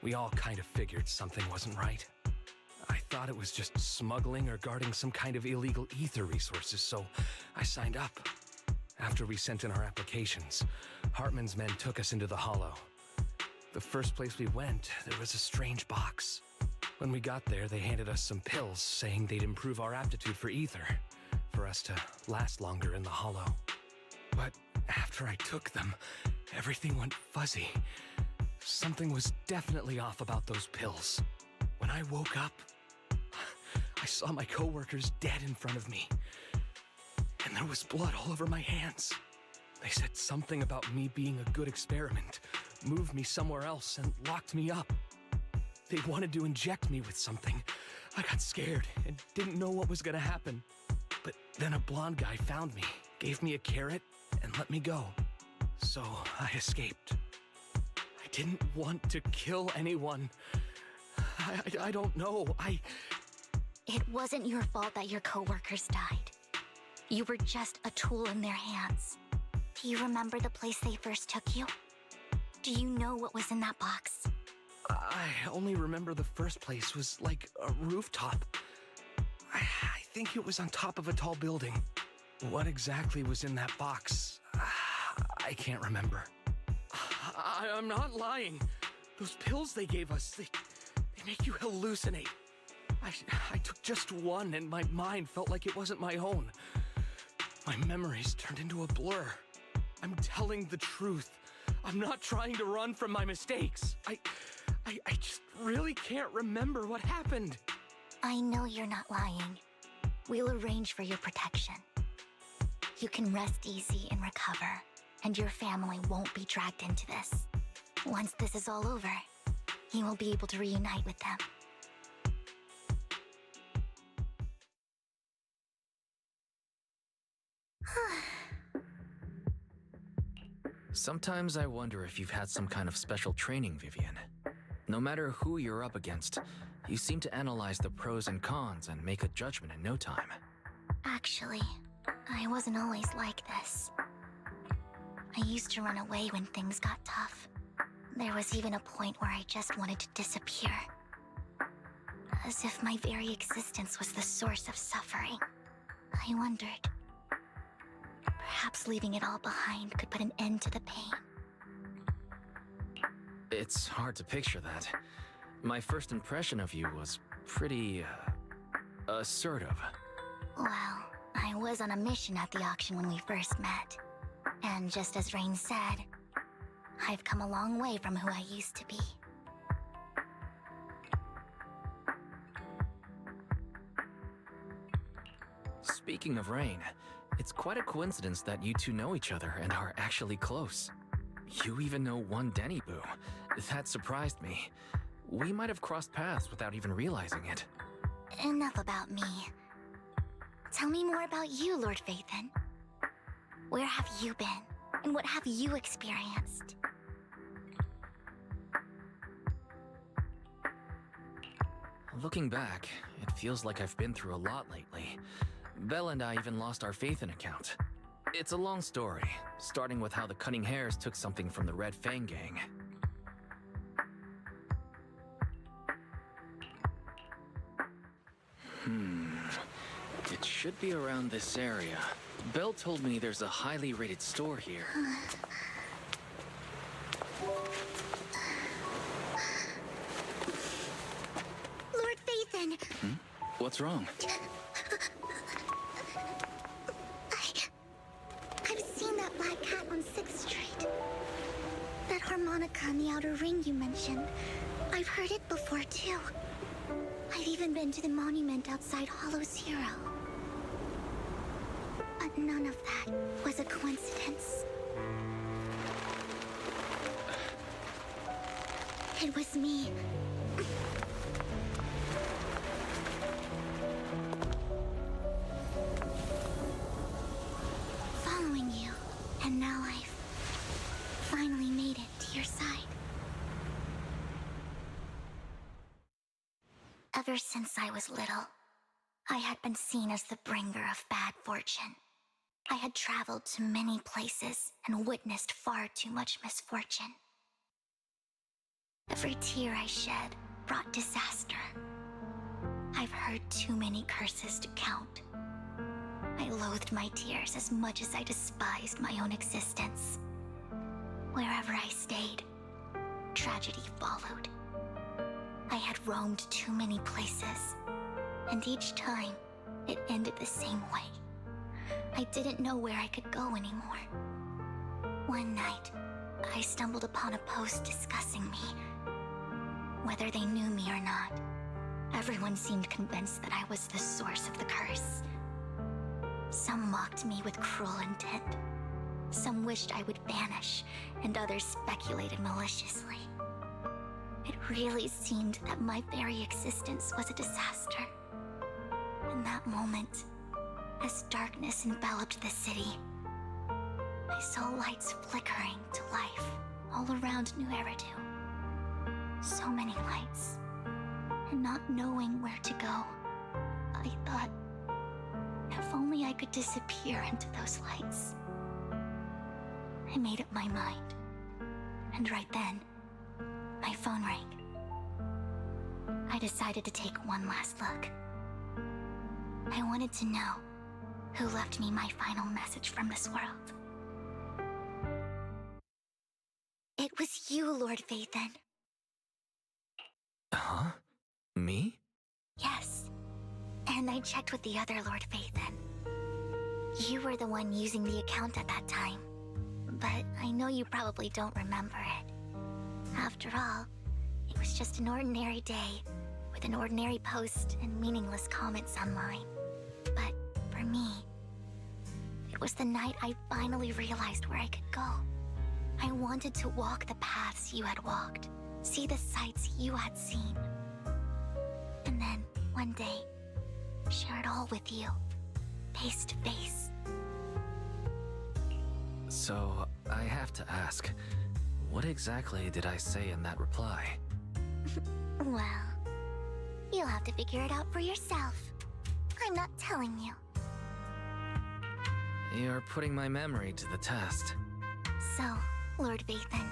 We all kind of figured something wasn't right. I thought it was just smuggling or guarding some kind of illegal ether resources, so I signed up. After we sent in our applications, Hartman's men took us into the hollow. The first place we went, there was a strange box. When we got there, they handed us some pills, saying they'd improve our aptitude for ether, for us to last longer in the hollow. But after I took them, everything went fuzzy. Something was definitely off about those pills. When I woke up, I saw my coworkers dead in front of me. And there was blood all over my hands. They said something about me being a good experiment, moved me somewhere else, and locked me up. They wanted to inject me with something. I got scared and didn't know what was gonna happen. But then a blonde guy found me, gave me a carrot, and let me go. So I escaped. I didn't want to kill anyone. I don't know.
It wasn't your fault that your coworkers died. You were just a tool in their hands. Do you remember the place they first took you? Do you know what was in that box?
I only remember the first place was like a rooftop. I think it was on top of a tall building. What exactly was in that box? I can't remember. I'm not lying. Those pills they gave us, they make you hallucinate. I took just one and my mind felt like it wasn't my own. My memories turned into a blur. I'm telling the truth. I'm not trying to run from my mistakes. I just really can't remember what happened.
I know you're not lying. We'll arrange for your protection. You can rest easy and recover, and your family won't be dragged into this. Once this is all over, you will be able to reunite with them.
Sometimes I wonder if you've had some kind of special training, Vivian. No matter who you're up against, you seem to analyze the pros and cons and make a judgment in no time.
Actually, I wasn't always like this. I used to run away when things got tough. There was even a point where I just wanted to disappear. As if my very existence was the source of suffering. I wondered. Perhaps leaving it all behind could put an end to the pain.
It's hard to picture that. My first impression of you was pretty, assertive.
Well, I was on a mission at the auction when we first met. And just as Rain said, I've come a long way from who I used to be.
Speaking of Rain, It's quite a coincidence that you two know each other and are actually close. You even know one Denny Boo. That surprised me. We might have crossed paths without even realizing it.
Enough about me. Tell me more about you, Lord Phaethon. Where have you been? And what have you experienced?
Looking back, it feels like I've been through a lot lately. Belle and I even lost our Phaethon account. It's a long story, starting with how the Cunning Hares took something from the Red Fang gang. It should be around this area. Belle told me there's a highly rated store here.
Lord Phaethon!
What's wrong?
I've seen that black cat on 6th Street. That harmonica in the outer ring you mentioned. I've heard it before, too. I've even been to the monument outside Hollow Zero. But none of that was a coincidence. It was me. Following you, and now I've finally made it to your side. Ever since I was little, I had been seen as the bringer of bad fortune. I had traveled to many places and witnessed far too much misfortune. Every tear I shed brought disaster. I've heard too many curses to count. I loathed my tears as much as I despised my own existence. Wherever I stayed, tragedy followed. I had roamed too many places, and each time, it ended the same way. I didn't know where I could go anymore. One night, I stumbled upon a post discussing me. Whether they knew me or not, everyone seemed convinced that I was the source of the curse. Some mocked me with cruel intent. Some wished I would vanish, and others speculated maliciously. It really seemed that my very existence was a disaster. In that moment, as darkness enveloped the city, I saw lights flickering to life all around New Eridu. So many lights, and not knowing where to go, I thought, if only I could disappear into those lights. I made up my mind, and right then, my phone rang. I decided to take one last look. I wanted to know who left me my final message from this world. It was you, Lord Phaethon.
Huh? Me?
Yes. And I checked with the other Lord Phaethon. You were the one using the account at that time. But I know you probably don't remember it. After all, it was just an ordinary day, with an ordinary post and meaningless comments online. But for me, it was the night I finally realized where I could go. I wanted to walk the paths you had walked, see the sights you had seen. And then, one day, share it all with you, face to face.
So, I have to ask, what exactly did I say in that reply?
Well, you'll have to figure it out for yourself. I'm not telling you.
You're putting my memory to the test.
So, Lord Phaethon,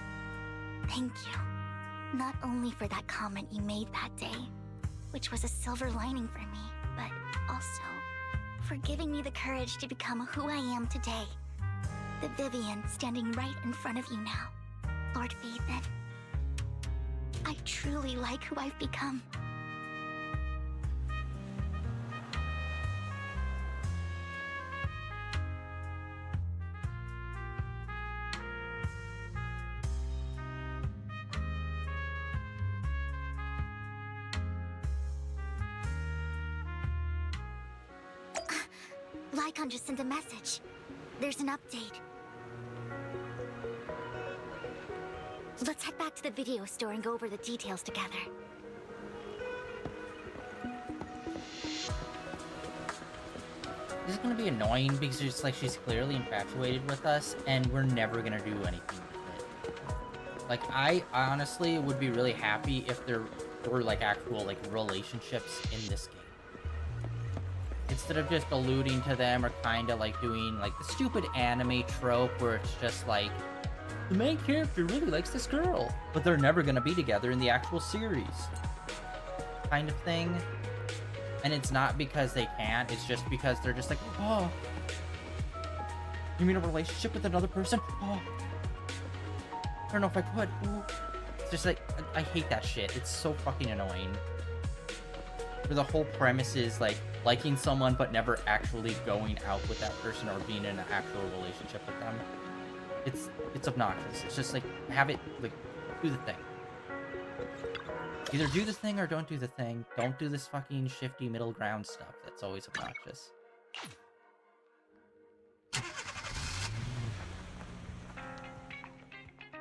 thank you. Not only for that comment you made that day, which was a silver lining for me, but also for giving me the courage to become who I am today. The Vivian standing right in front of you now. Lord Phaethon, I truly like who I've become. Lycon just sent a message. There's an update. Let's head back to the video store and go over the details together.
This is gonna be annoying because it's like she's clearly infatuated with us, and we're never gonna do anything with it. Like, I honestly would be really happy if there were like actual like relationships in this game. Instead of just alluding to them or kind of like doing like the stupid anime trope where it's just like the main character really likes this girl, but they're never gonna be together in the actual series kind of thing. And it's not because they can't, it's just because they're just like, oh, you mean a relationship with another person? Oh, I don't know if I could. Oh. It's just like, I hate that shit. It's so fucking annoying. Where the whole premise is like liking someone but never actually going out with that person or being in an actual relationship with them. It's obnoxious. It's just like, have it, like, do the thing. Either do the thing or don't do the thing. Don't do this fucking shifty middle ground stuff. That's always obnoxious.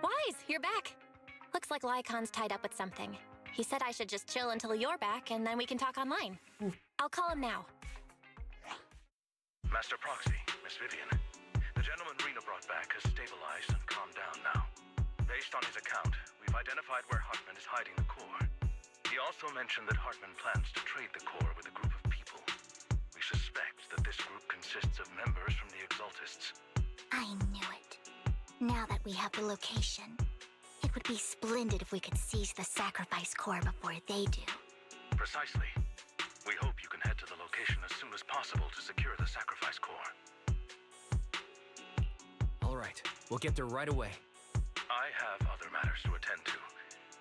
Wise, you're back. Looks like Lycon's tied up with something. He said I should just chill until you're back, and then we can talk online. I'll call him now.
Master Proxy, Miss Vivian. The gentleman Rena brought back has stabilized and calmed down now. Based on his account, we've identified where Hartman is hiding the core. He also mentioned that Hartman plans to trade the core with a group of people. We suspect that this group consists of members from the Exaltists.
I knew it. Now that we have the location, it would be splendid if we could seize the sacrifice core before they do.
Precisely. We hope you can head to the location as soon as possible to secure the sacrifice core.
All right, we'll get there right away.
I have other matters to attend to,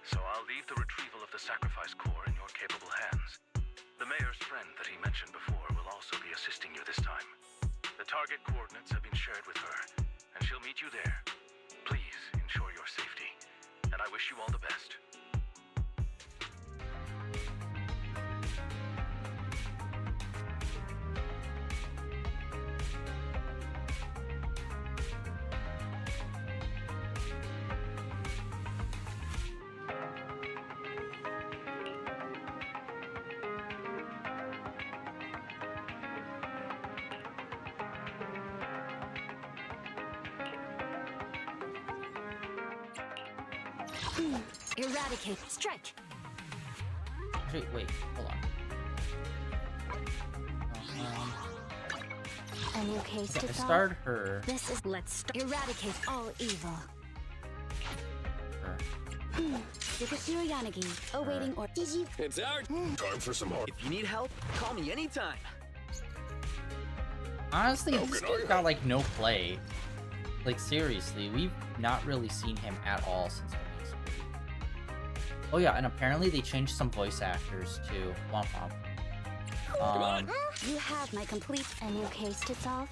so I'll leave the retrieval of the sacrifice core in your capable hands. The mayor's friend that he mentioned before will also be assisting you this time. The target coordinates have been shared with her, and she'll meet you there. Please ensure your safety, and I wish you all the best.
Eradicate. Strike.
Wait, hold on.
A new case to solve.
Start her.
This is eradicate all evil. Yukasura Yanagi, awaiting or did you?
It's our time for some more. If you need help, call me anytime.
Honestly, this dude got like no play. Like seriously, we've not really seen him at all since the main story. Oh yeah, and apparently they changed some voice actors too. Womp womp.
You have my complete a new case to solve.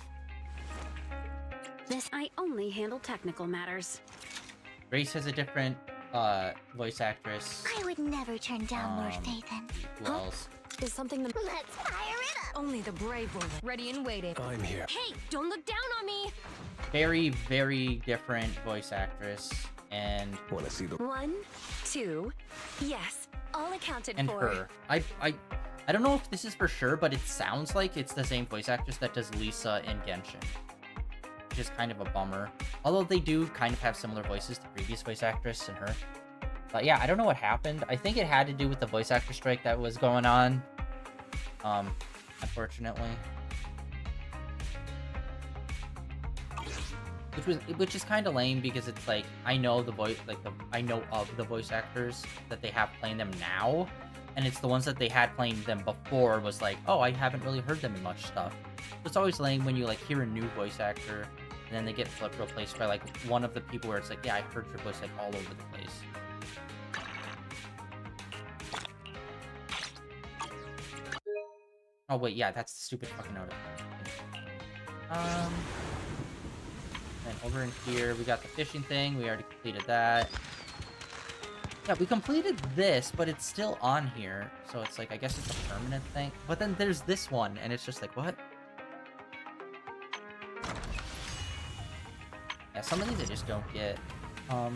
This I only handle technical matters.
Grace has a different voice actress.
I would never turn down more Phaethon.
Who else?
Is something the
Let's fire it up!
only the brave will ready and waiting.
I'm here.
Hey, don't look down on me.
Very, very different voice actress, and
Want to see the
1, 2, yes, all accounted
and
for.
her. I don't know if this is for sure, but it sounds like it's the same voice actress that does Lisa in Genshin, which is kind of a bummer. Although they do kind of have similar voices, the previous voice actress and her. But yeah, I don't know what happened. I think it had to do with the voice actor strike that was going on. Unfortunately. Which is kind of lame because it's like I know the voice, I know of the voice actors that they have playing them now, and it's the ones that they had playing them before was like, oh, I haven't really heard them in much stuff. So it's always lame when you like hear a new voice actor and then they get replaced by like one of the people where it's like, yeah, I heard your voice like all over the place. Oh wait, yeah, that's the stupid fucking notification. Then over in here, we got the fishing thing. We already completed that. Yeah, we completed this, but it's still on here. So it's like, I guess it's a permanent thing. But then there's this one, and it's just like, what? Yeah, some of these I just don't get. Oh,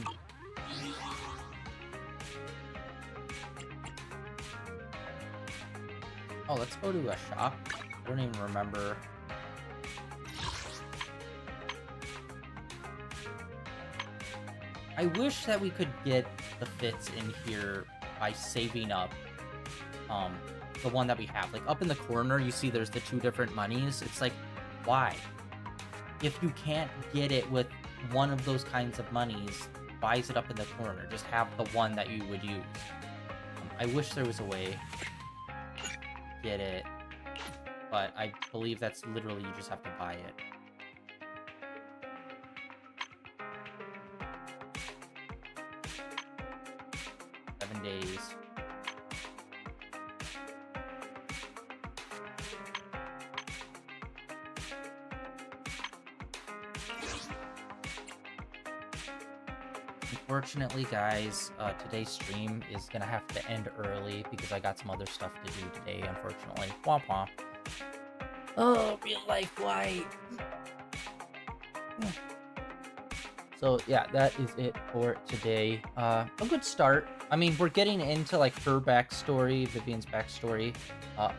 let's go to a shop. I don't even remember. I wish that we could get the fits in here by saving up the one that we have. Like up in the corner, you see there's the 2 different monies. It's like, why? If you can't get it with one of those kinds of monies, why is it up in the corner? Just have the one that you would use. I wish there was a way to get it, but I believe that's literally you just have to buy it. Days. Unfortunately, guys, today's stream is gonna have to end early because I got some other stuff to do today, unfortunately. Womp womp. Oh, real life white. So yeah, that is it for today. A good start. I mean, we're getting into like her backstory, Vivian's backstory.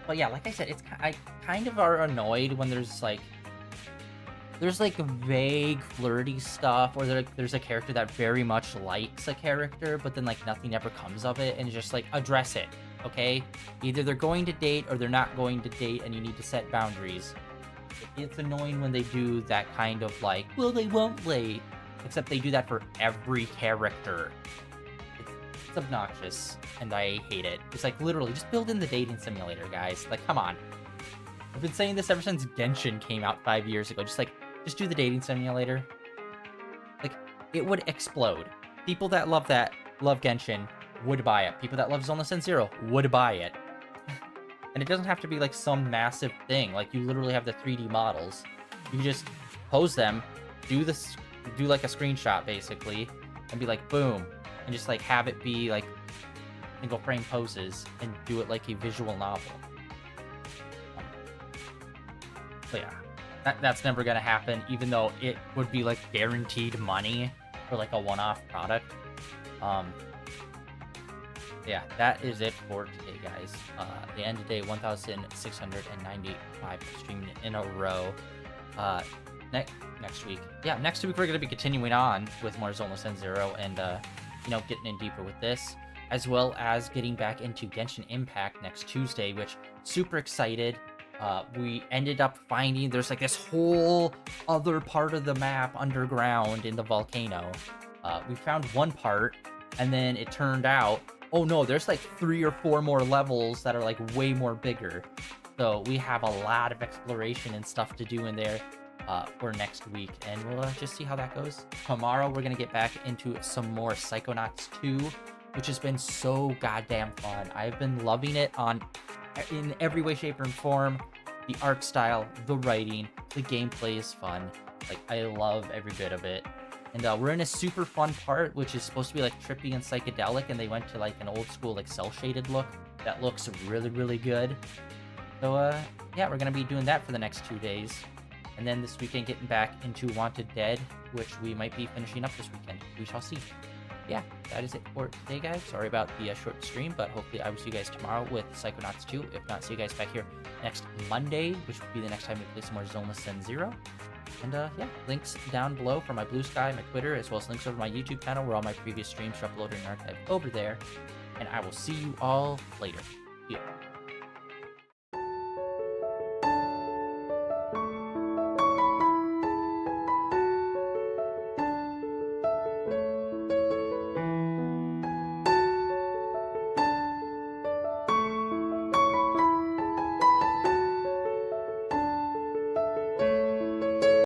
But yeah, like I said, I kind of are annoyed when there's like vague flirty stuff, or there's a character that very much likes a character, but then like nothing ever comes of it, and just like address it, okay? Either they're going to date or they're not going to date, and you need to set boundaries. It's annoying when they do that kind of like, well, they won't date. Except they do that for every character. It's obnoxious, and I hate it. It's like, literally, just build in the dating simulator, guys. Like, come on. I've been saying this ever since Genshin came out 5 years ago. Just do the dating simulator. Like, it would explode. People that love Genshin, would buy it. People that love Zenless Zone Zero would buy it. And it doesn't have to be, like, some massive thing. Like, you literally have the 3D models. You just pose them, do like a screenshot basically, and be like boom, and just like have it be like single frame poses and do it like a visual novel. So yeah, that's never gonna happen, even though it would be like guaranteed money for like a one-off product. Yeah, that is it for today, guys. The end of day 1695 streaming in a row. Next week. Yeah, next week we're going to be continuing on with more Zenless Zone Zero and, getting in deeper with this, as well as getting back into Genshin Impact next Tuesday, which super excited. We ended up finding there's like this whole other part of the map underground in the volcano. We found one part, and then it turned out, oh no, there's like 3 or 4 more levels that are like way more bigger. So we have a lot of exploration and stuff to do in there. For next week, and we'll just see how that goes. Tomorrow we're gonna get back into some more Psychonauts 2, which has been so goddamn fun. I've been loving it in every way, shape, or form. The art style, the writing, the gameplay is fun. Like, I love every bit of it. And we're in a super fun part, which is supposed to be like trippy and psychedelic, and they went to like an old school like cell shaded look that looks really, really good. So yeah, we're gonna be doing that for the next 2 days. And then this weekend, getting back into Wanted Dead, which we might be finishing up this weekend. We shall see. Yeah, that is it for today, guys. Sorry about the short stream, but hopefully I will see you guys tomorrow with Psychonauts 2. If not, see you guys back here next Monday, which will be the next time we play some more Zenless Zone Zero. And yeah, links down below for my Blue Sky, my Twitter, as well as links over to my YouTube channel where all my previous streams are uploaded and archived over there. And I will see you all later. Yeah.